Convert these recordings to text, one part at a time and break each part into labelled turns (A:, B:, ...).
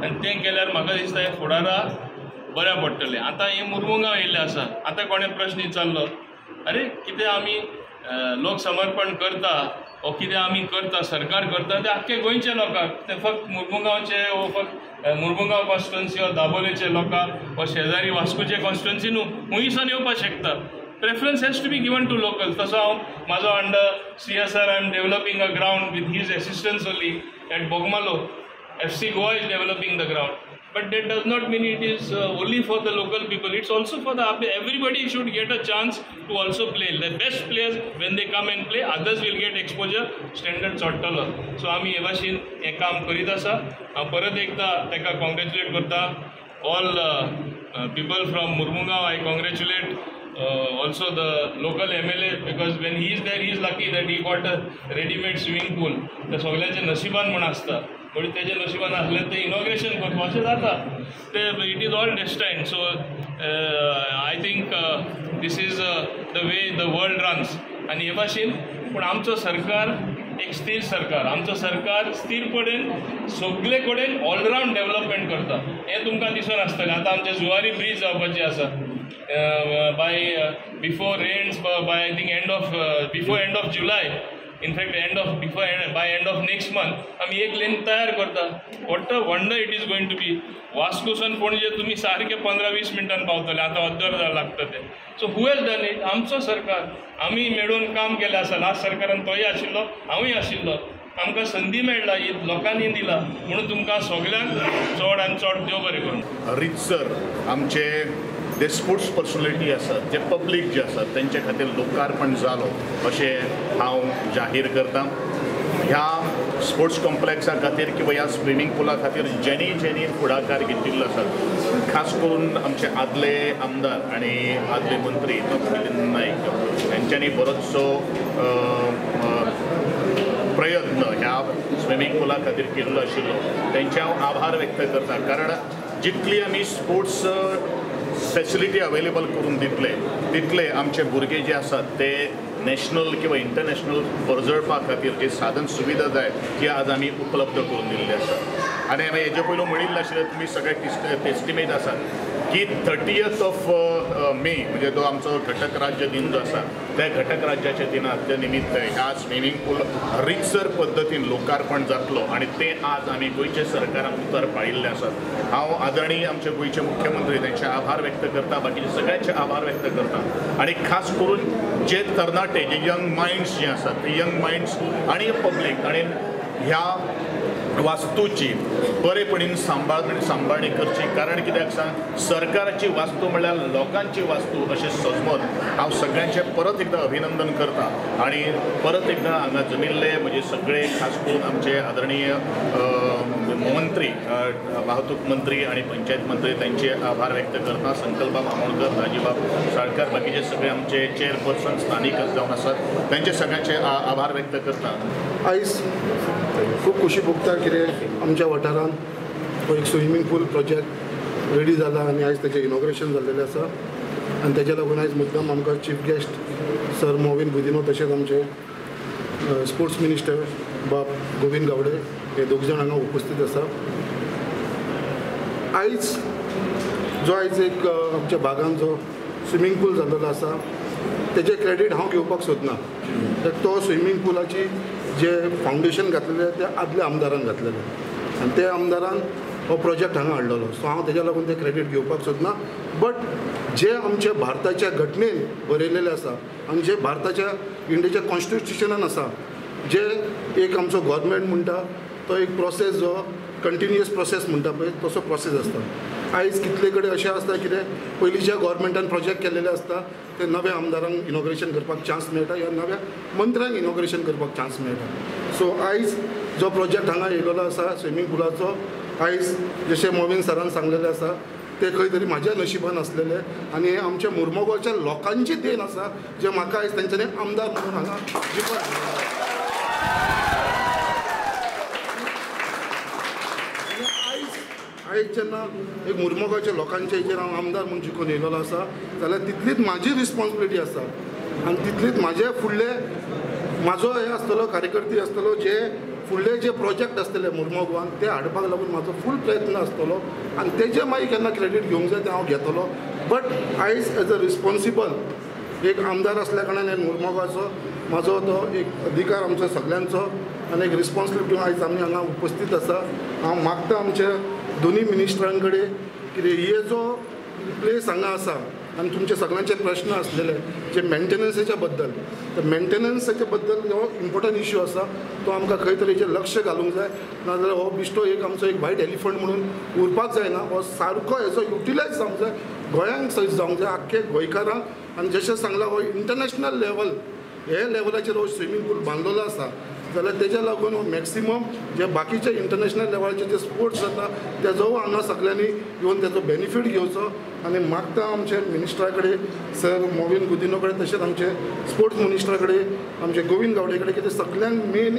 A: आनी तें केल्यार म्हाका दिसता हे फुडारा बऱ्या पडटलें. आतां हे मुर्मुगांव येयल्ले आसा, आतां कोणें प्रश्न विचारलो अरे कितें आमी लोक समर्पण करता वो कितें आमी करता सरकार करता ते आख्खे गोंयचे लोकांक, ते फक्त मुर्मुगांवचे वो फक्त मुर्मुगांव कॉन्स्टिट्युएन्सी वा दाबोलेचे लोकांक वा शेजारी वास्कोचे कॉन्स्टिट्युएन्सी न्हू, हुंयसान येवपाक शकता. Preference has to be given to locals. तसो हांव म्हाजो under CSR I am developing a ground with his assistance only at Bogmalo. FC Goa is developing the ground. But that does not mean it is only for the local people. It's also for the everybody should get a chance to also play. The best players when they come and play, others will get exposure. Standard चडटलो. So आमी हे भाशेन हे काम करीत आसा. हांव परत एकदा ताका कॉंग्रॅच्युलेट करता. All people from Murmungaon, I congratulate. Also the local MLA, because when he is there, he is lucky that he got a ready-made swimming pool. ते सगळ्याचे नशिबान म्हण आसता, पण तेजे नशिबान आसलें ते इनॉग्रेशन करपाक अशें जाता. ते it is all destiny. So I think this is the way the world runs. आनी हे भाशेन पूण आमचो सरकार एक स्थिर सरकार, आमचो सरकार स्थिरपडेन सगळे कडेन ऑलरावंड डेव्हलपमेंट करता. हें तुमकां दिसून आसतलें. आतां आमचें जुवारी ब्रीज जावपाचें आसा. By before rains, by I think before end of July, in fact by end of next month आमी एक लेन तयार करता. What a wonder it is going to be. वास्कोसून पणजे तुमी सारके 15-20 मिनटान पावतले. आतां अर्दर लागता ते. So who has done it? आमचो सरकार. आमी मेळून काम केलें आसा. लास्ट सरकारान तोय आशिल्लो, हांवूय आशिल्लो. आमकां संदी मेळ्ळा, ही लोकांनी दिला, म्हणून तुमकां सगळ्यांक चड आनी चड देव बरें करूं.
B: रितसर आमचे जे स्पोर्ट्स पर्सनॅलिटी आसात, जे पब्लीक जे आसात, तेंचे खातीर लोकार्पण जालो अशें हांव जाहीर करतां. ह्या स्पोर्ट्स कॉम्प्लेक्सा खातीर किंवा ह्या स्विमींग पुला खातीर जेनी फुडाकार घेतिल्लो आसा, खास करून आमचे आदले आमदार आनी आदले मंत्री मिलिंद नाईक यांच्यांनी बरोचसो प्रयत्न ह्या स्विमींग पुला खातीर केल्लो आशिल्लो. तेंचे हांव आभार व्यक्त करता. कारण जितली आमी स्पोर्ट्स फॅसिलिटी अवेलेबल करून दितले तितले आमचे भुरगे जे आसात ते नॅशनल किंवा इंटरनॅशनल परजळपा खातीर जी साधन सुविधा जाय ती आज आमी उपलब्ध करून दिल्ली आसा. आनी हांवें हेजे पयलू म्हणिल्लें आशिल्लें, तुमी सगळे टेस्टिमेट आसात की 30th of May म्हणजे जो आमचो घटक राज्य दिन जो आसा, त्या घटक राज्याच्या दिनाच्या निमित्त ह्या स्विमींग पूल रितसर पद्दतीन लोकार्पण जातलो आनी तें आज आमी गोंयचे सरकारान उतर पाळिल्लें आसात. हांव आदरणीय आमचे गोंयचे मुख्यमंत्री त्यांचे आभार व्यक्त करता, बाकीचे सगळ्यांचे आभार व्यक्त करता. आनी खास करून जे तरणाटे, जे यंग मायंड्स जे आसात, ते यंग मायंड्स आनी पब्लीक आनी ह्या वास्तूची बरेपणीन सांबाळणी करची. कारण कित्याक सांग, सरकाराची वास्तू म्हणल्यार लोकांची वास्तू अशें समज हांव सगळ्यांचे परत एकदां अभिनंदन करता. आनी परत एकदां हांगा जमिल्ले म्हणजे सगळे खास करून आमचे आदरणीय मंत्री, वाहतूक मंत्री आणि पंचायत मंत्री त्यांचे आभार व्यक्त करता. संकल्पा बामोणकर, राजीबाब साळकार, बाकीचे सगळे आमचे चेअरपर्सन स्थानिक जावन आसात, त्यांचे सगळ्यांचे आभार व्यक्त करता.
C: आयज खूब खुशी भोगता कितें आमच्या वाठारांत एक स्विमींग पूल प्रोजेक्ट रेडी जाला आनी आयज तेचें इनॉग्रेशन जाल्लेलें आसा. आनी तेच्या लागून आयज मुद्दम आमकां चीफ गेस्ट सर मोविन बुदिनो तशेंच आमचे स्पोर्ट्स मिनिस्टर बाब गोविंद गावडे हे दोग जाण हांगा उपस्थित आसा. आयज एक आमच्या भागांत जो स्विमींग पूल जाल्लो आसा तेजें क्रेडीट हांव घेवपाक सोदना. तो स्विमींग पुलाची जे फावंडेशन घातलेलें ते आदल्या आमदारान घातलेलें आनी त्या आमदारान हो प्रोजेक्ट हांगा हाडलेलो. सो हांव तेज्या लागून ते क्रेडीट घेवपाक सोदना. बट जे आमच्या भारताच्या घटनेन बरयलेलें आसा आनी जे भारताच्या इंडियेच्या कॉन्स्टिट्युशनान आसा, जे एक आमचो गव्हर्मेंट म्हणटा तो एक प्रोसेस जो कंटिन्युअस प्रोसेस म्हणटा पळय तसो प्रोसेस आसता. आयज कितले कडेन अशें आसता कितें पयलींच्या गव्हर्मेंटान प्रोजेक्ट केल्लेले आसता ते नव्या आमदारांक इनॉग्रेशन करपाक चान्स मेळटा या नव्या मंत्र्यांक इनॉग्रेशन करपाक चान्स मेळटा. सो आयज जो प्रोजेक्ट हांगा येयलेलो आसा स्विमींग पुलाचो, आयज जशें मोविन सरान सांगलेलें आसा ते खंय तरी म्हाज्या नशिबान आसलेले आनी हे आमच्या मुर्मुगांवच्या लोकांची देण आसा जे म्हाका आयज तेंच्यांनी आमदार म्हणून हांगा जिखून आयज जेन्ना एक मुर्मुगांवच्या लोकांच्या हेचेर हांव आमदार म्हणून जिखून येयलेलो आसा जाल्यार तितलीच म्हाजी रिस्पॉन्सिबिलिटी आसा आनी तितलीच म्हाजे फुडले म्हाजो हे आसतलो कार्यकर्ती आसतलो जे फुडले जे प्रोजेक्ट आसतले मुर्मगांवान गोवान ते हाडपाक लागून म्हाजो फूल प्रयत्न आसतलो आनी तेजे मागीर केन्ना क्रेडीट घेवंक जाय तें हांव घेतलो. बट आयज एज अ रिस्पॉन्सिबल एक आमदार असल्या कारणान हे मुर्मगांवचो म्हाजो तो एक अधिकार आमचो सगळ्यांचो आनी एक रिस्पॉन्सिबिलिटी आयज आमी हांगा उपस्थित आसा. हांव मागता आमच्या दोनी मिनिस्टरां कडेन कितें हे जो प्लेस हांगा आसा आनी तुमचे सगळ्यांचे प्रश्न आसलेले जे मेंटेनन्साच्या बद्दल तर मेंटेनन्साच्या बद्दल हो इम्पॉर्टंट इश्यू आसा तो आमकां खंय तरेचेर लक्ष घालूंक जाय. नाजाल्यार हो बिश्टो एक आमचो एक व्हायट एलिफंट म्हणून उरपाक जायना. हो सारको हेजो युटिलायज जावंक जाय गोंयांक सयत जावंक जाय आख्खे गोंयकारांक. आनी जशें सांगलां हो इंटरनॅशनल लेवल हे लेवलाचेर हो स्विमींग पूल बांदलेलो आसा जाल्यार तेज्या लागून हो मॅक्सिमम जे बाकीचे इंटरनॅशनल लेवलाचे जे स्पोर्ट्स जाता तेजो हांगा सगळ्यांनी येवन तेजो बेनिफीट घेवचो. आनी मागता आमचे मिनिस्टरा कडेन सर मोविन गुदिनो कडेन तशेंच आमचे स्पोर्ट्स मिनिस्टरा कडेन आमचे गोविंद गावडे कडेन कितें सगळ्यांक मेन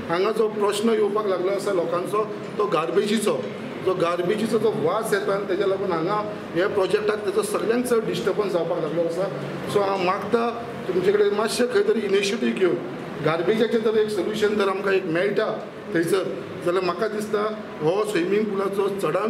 C: हांगा जो प्रश्न येवपाक लागलो आसा लोकांचो तो गार्बेजीचो जो गार्बेजीचो जो वास येता आनी तेज्या लागून हांगा हे प्रोजेक्टाक तेजो सगळ्यांक चड डिस्टर्बन्स जावपाक लागलो आसा. सो हांव मागता तुमचे कडेन मातशें खंय तरी इनिशिएटीव घेवन गार्बेजाचें जर एक सोल्युशन जर आमकां एक मेळटा थंयसर जाल्यार म्हाका दिसता हो स्विमींग पुलाचो चडांत